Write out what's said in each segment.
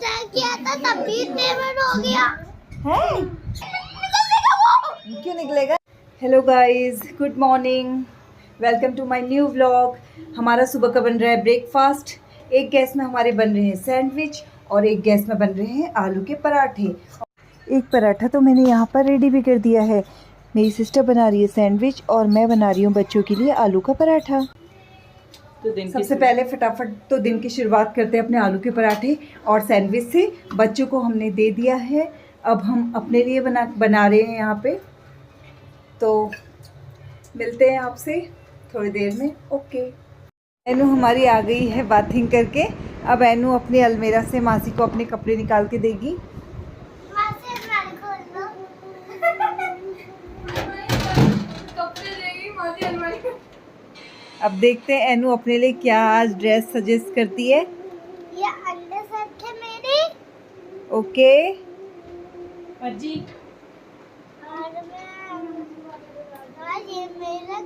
मजाक किया था तभी पेमेंट हो गया है। क्यों निकलेगा? Hello guys, good morning, welcome to my new vlog. हमारा सुबह का बन रहा है ब्रेकफास्ट। एक गैस में हमारे बन रहे हैं सैंडविच और एक गैस में बन रहे हैं आलू के पराठे। एक पराठा तो मैंने यहाँ पर रेडी भी कर दिया है। मेरी सिस्टर बना रही है सैंडविच और मैं बना रही हूँ बच्चों के लिए आलू का पराठा। तो सबसे पहले फटाफट तो दिन की शुरुआत करते हैं अपने आलू के पराठे और सैंडविच से। बच्चों को हमने दे दिया है, अब हम अपने लिए बना रहे हैं यहाँ पे। तो मिलते हैं आपसे थोड़ी देर में। ओके। एनू हमारी आ गई है बाथिंग करके। अब एनू अपनी अलमीरा से मासी को अपने कपड़े निकाल के देगी। अब देखते हैं एनू अपने लिए क्या आज ड्रेस सजेस्ट करती है। ये अंडर शर्ट है मेरी। ओके जी। और ये मेरा।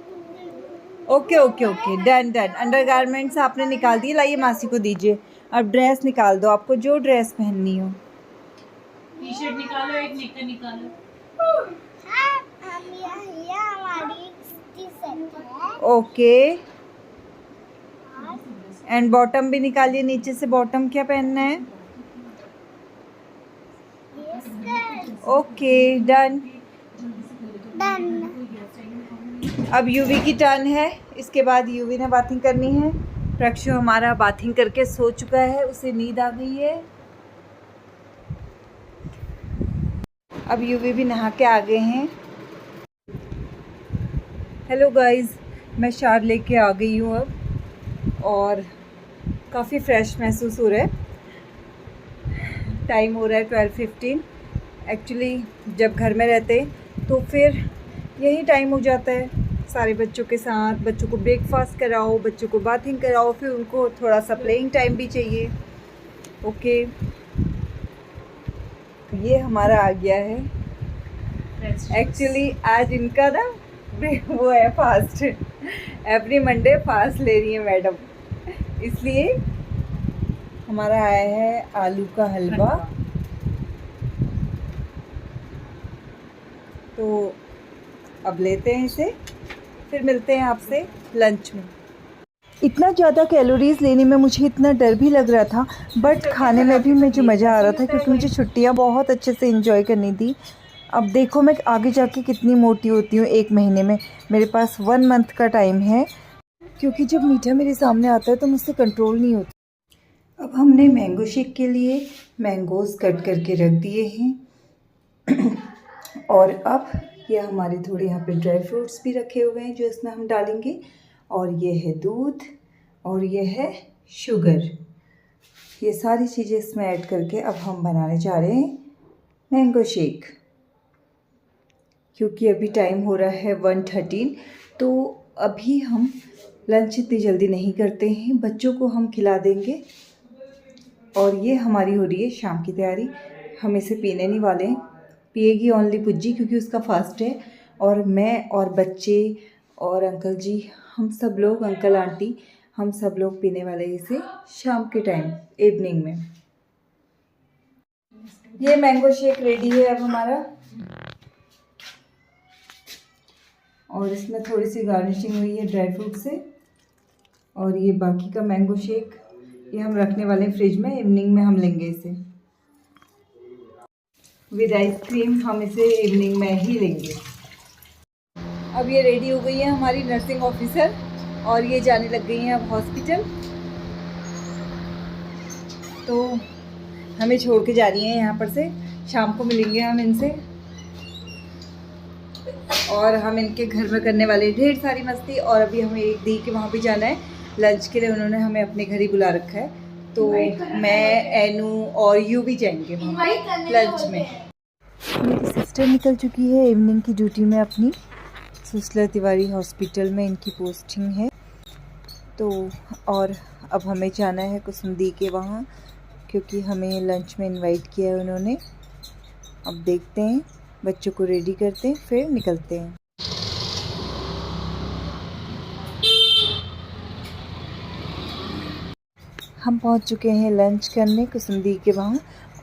Okay okay okay, done done. Undergarments आपने निकाल दिए, लाइए मासी को दीजिए। अब ड्रेस निकाल दो, आपको जो ड्रेस पहननी हो। टी शर्ट निकालो, एक निक्कर निकालो। हमारी टी-शर्ट है। ओके, एंड बॉटम भी निकालिए नीचे से। बॉटम क्या पहनना है? Okay, done done. अब यूवी की टर्न है। इसके बाद यूवी ने बाथिंग करनी है। प्रक्षु हमारा बाथिंग करके सो चुका है, उसे नींद आ गई है। अब यूवी भी नहा के आ गए हैं। हेलो गाइस, मैं शार लेके आ गई हूँ अब और काफ़ी फ्रेश महसूस हो रहा है। टाइम हो रहा है 12:15। एक्चुअली जब घर में रहते तो फिर यही टाइम हो जाता है, सारे बच्चों के साथ। बच्चों को ब्रेकफास्ट कराओ, बच्चों को बाथिंग कराओ, फिर उनको थोड़ा सा प्लेइंग टाइम भी चाहिए। ओके, ये हमारा आ गया है। एक्चुअली आज इनका ना वो है फास्ट। एवरी मंडे फास्ट ले रही है मैडम, इसलिए हमारा आया है आलू का हलवा। तो अब लेते हैं इसे, फिर मिलते हैं आपसे लंच में। इतना ज़्यादा कैलोरीज लेने में मुझे इतना डर भी लग रहा था, बट खाने में भी मुझे मज़ा आ रहा था क्योंकि मुझे छुट्टियां बहुत अच्छे से एंजॉय करनी थी। अब देखो मैं आगे जाके कितनी मोटी होती हूँ 1 महीने में। मेरे पास 1 मंथ का टाइम है, क्योंकि जब मीठा मेरे सामने आता है तो मुझसे कंट्रोल नहीं होता। अब हमने मैंगो शेक के लिए मैंगोज़ कट करके रख दिए हैं और अब ये हमारे थोड़े यहाँ पे ड्राई फ्रूट्स भी रखे हुए हैं जो इसमें हम डालेंगे। और ये है दूध और ये है शुगर। ये सारी चीज़ें इसमें ऐड करके अब हम बनाने जा रहे हैं मैंगो शेक। क्योंकि अभी टाइम हो रहा है 1:13, तो अभी हम लंच इतनी जल्दी नहीं करते हैं, बच्चों को हम खिला देंगे। और ये हमारी हो रही है शाम की तैयारी। हम इसे पीने नहीं वाले हैं, पिएगी ओनली पुज्जी क्योंकि उसका फास्ट है। और मैं और बच्चे और अंकल जी, हम सब लोग, अंकल आंटी, हम सब लोग पीने वाले हैं इसे शाम के टाइम, इवनिंग में। ये मैंगो शेक रेडी है अब हमारा। और इसमें थोड़ी सी गार्निशिंग हुई है ड्राई फ्रूट से। और ये बाकी का मैंगो शेक ये हम रखने वाले हैं फ्रिज में, इवनिंग में हम लेंगे इसे विद आइसक्रीम। हम इसे इवनिंग में ही लेंगे। अब ये रेडी हो गई है हमारी नर्सिंग ऑफिसर और ये जाने लग गई हैं अब हॉस्पिटल। तो हमें छोड़ के जा रही हैं यहाँ पर से। शाम को मिलेंगे हम इनसे और हम इनके घर में करने वाले ढेर सारी मस्ती। और अभी हमें एक दी के वहाँ पे जाना है लंच के लिए, उन्होंने हमें अपने घर ही बुला रखा है। तो मैं, एनू और यू भी जाएंगे वहाँ पे लंच में। मेरी सिस्टर निकल चुकी है इवनिंग की ड्यूटी में अपनी। सुसला तिवारी हॉस्पिटल में इनकी पोस्टिंग है। तो और अब हमें जाना है कुसुम दी के वहाँ, क्योंकि हमें लंच में इनवाइट किया है उन्होंने। अब देखते हैं, बच्चों को रेडी करते हैं, फिर निकलते हैं। हम पहुंच चुके हैं लंच करने कुसुमदी के वहाँ,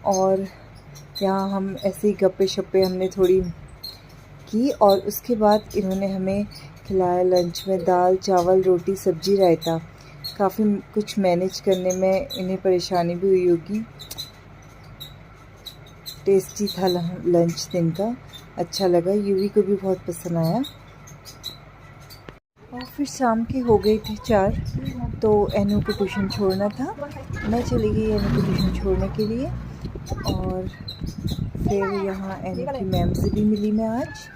और यहाँ हम ऐसे ही गप्पे शप्पे हमने थोड़ी की, और उसके बाद इन्होंने हमें खिलाया लंच में दाल चावल रोटी सब्जी रायता। काफ़ी कुछ मैनेज करने में इन्हें परेशानी भी हुई होगी। टेस्टी था लंच दिन का, अच्छा लगा, यूवी को भी बहुत पसंद आया। और फिर शाम के हो गए थे 4, तो एनू को ट्यूशन छोड़ना था। मैं चली गई एनू को ट्यूशन छोड़ने के लिए, और फिर यहाँ एनू की मैम से भी मिली मैं आज।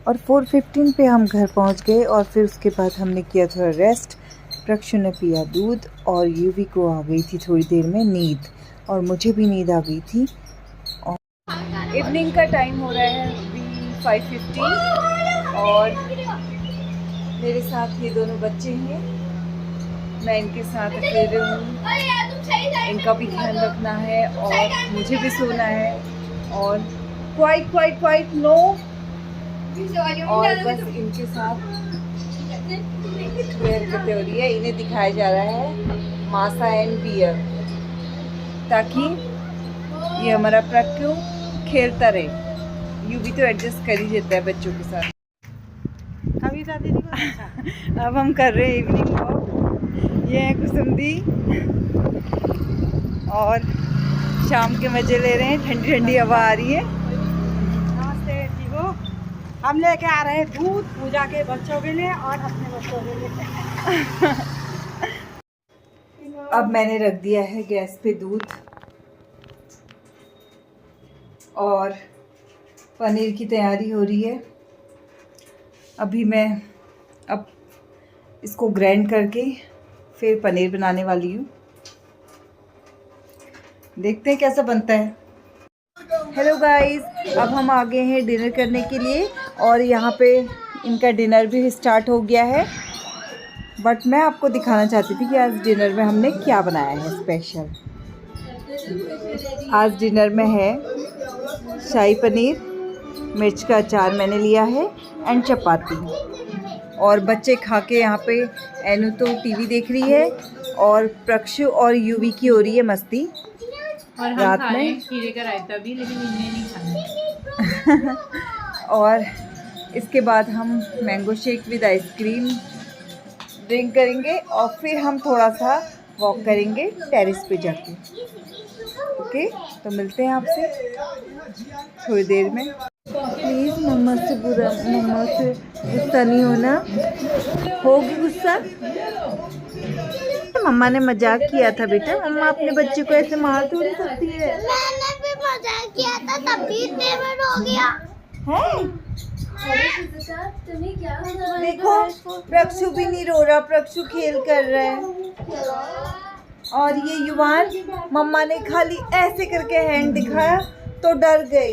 और 4:15 पे हम घर पहुँच गए, और फिर उसके बाद हमने किया थोड़ा रेस्ट। प्रक्षु ने पिया दूध, और यूवी को आ गई थी थोड़ी देर में नींद, और मुझे भी नींद आ गई थी। और इवनिंग का टाइम हो रहा है अभी 5:15, और मेरे साथ ये दोनों बच्चे हैं। मैं इनके साथ अकेले हूँ, इनका भी ध्यान रखना है और मुझे भी सोना है। और क्वाइट नो, और बस इनके साथ हरकतें हो रही है। इन्हें दिखाया जा रहा है मासा एंड बियर, ताकि ये हमारा प्रक्यू खेलता रहे। यूवी तो एडजस्ट कर ही देता है बच्चों के साथ। अब हम कर रहे हैं इवनिंग वॉक। ये है कुसुमदी, और शाम के मजे ले रहे हैं, ठंडी ठंडी हवा आ रही है। नमस्ते जी हो, हम लेके आ रहे हैं दूध पूजा के बच्चों के लिए और अपने बच्चों के लिए। अब मैंने रख दिया है गैस पे दूध, और पनीर की तैयारी हो रही है। अभी मैं अब इसको ग्राइंड करके फिर पनीर बनाने वाली हूँ। देखते हैं कैसा बनता है। हेलो गाइस, अब हम आ गए हैं डिनर करने के लिए, और यहाँ पे इनका डिनर भी स्टार्ट हो गया है। बट मैं आपको दिखाना चाहती थी कि आज डिनर में हमने क्या बनाया है स्पेशल। आज डिनर में है शाही पनीर, मिर्च का अचार मैंने लिया है, एंड चपाती। और बच्चे खा के यहाँ पे, एनू तो टीवी देख रही है, और प्रक्षु और यूवी की हो रही है मस्ती। और हम रात खा रहे में हैं खीरे का रायता भी, लेकिन इन्हें नहीं खाना। और इसके बाद हम mango shake with ice cream drink करेंगे, और फिर हम थोड़ा सा वॉक करेंगे टेरेस पे जाके। ओके, तो मिलते हैं आपसे थोड़ी देर में। प्लीज़ मम्मा से गुस्सा नहीं होना। होगी गुस्सा? मम्मा ने मजाक किया था बेटा, मम्मा अपने बच्चे को ऐसे मार थोड़ी सकती है। मैंने भी मजाक किया था, तभी पेमेंट हो गया है? देखो, प्रक्षु भी नहीं रो रहा, प्रक्षु खेल कर रहा है। और ये युवान, मम्मा ने खाली ऐसे करके हैंड दिखाया तो डर गए।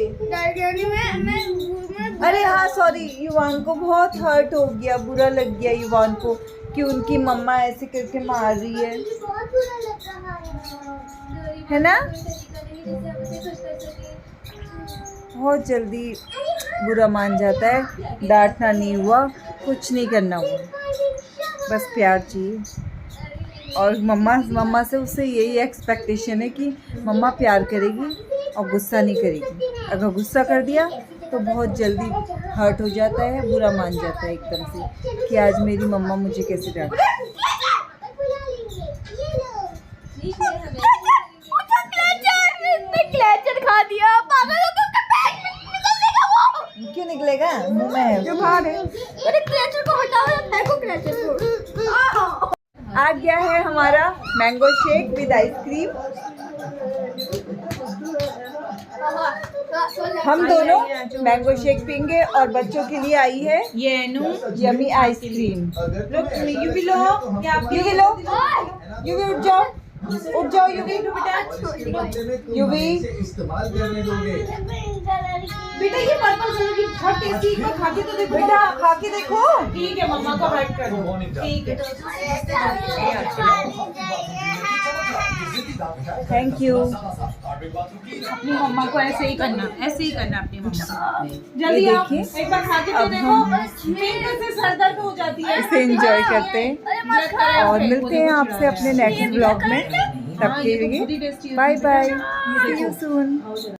अरे हाँ सॉरी, युवान को बहुत हर्ट हो गया, बुरा लग गया युवान को कि उनकी मम्मा ऐसे करके मार रही है ना? बहुत जल्दी बुरा मान जाता है। डांटना नहीं हुआ, कुछ नहीं करना हुआ, बस प्यार चाहिए। और मम्मा से उससे यही एक्सपेक्टेशन है कि मम्मा प्यार करेगी और गुस्सा नहीं करेगी। अगर गुस्सा कर दिया तो बहुत जल्दी हर्ट हो जाता है, बुरा मान जाता है एकदम से कि आज मेरी मम्मा मुझे कैसे डांटी। खा दिया पागल हो गया, निकलेगा वो। क्यों निकलेगा? मुंह में है। जो बाहर है। अरे क्लचर को हटाओ, फेंको क्लचर को। आ गया है हमारा मैंगो शेक विद आइसक्रीम। हम दोनों मैंगो शेक पीएंगे, और बच्चों के लिए आई है ये एनू यमी आइसक्रीम। यू भी लो, यूवी लो, यूवी उठ जाओ, उठ जाओ यूवी। यूवी इस्तेमाल करने दोगे? बेटा ये पर्पल कलर की बहुत टेस्टी है, खा के तो देखो। बेटा खा के देखो। ठीक है, मम्मा को हर्ट कर दो। ठीक है, थैंक यू। अपनी मम्मा को ऐसे ही करना अपनी मम्मा को। जल्दी ये आप देखिए, एक बार खा के तो अब देखो, हम मिनट से सर दर्द हो जाती है। इसे एंजॉय करते हैं और मिलते हैं आपसे अपने नेक्स्ट ब्लॉग में। तब के लिए bye bye, see you soon.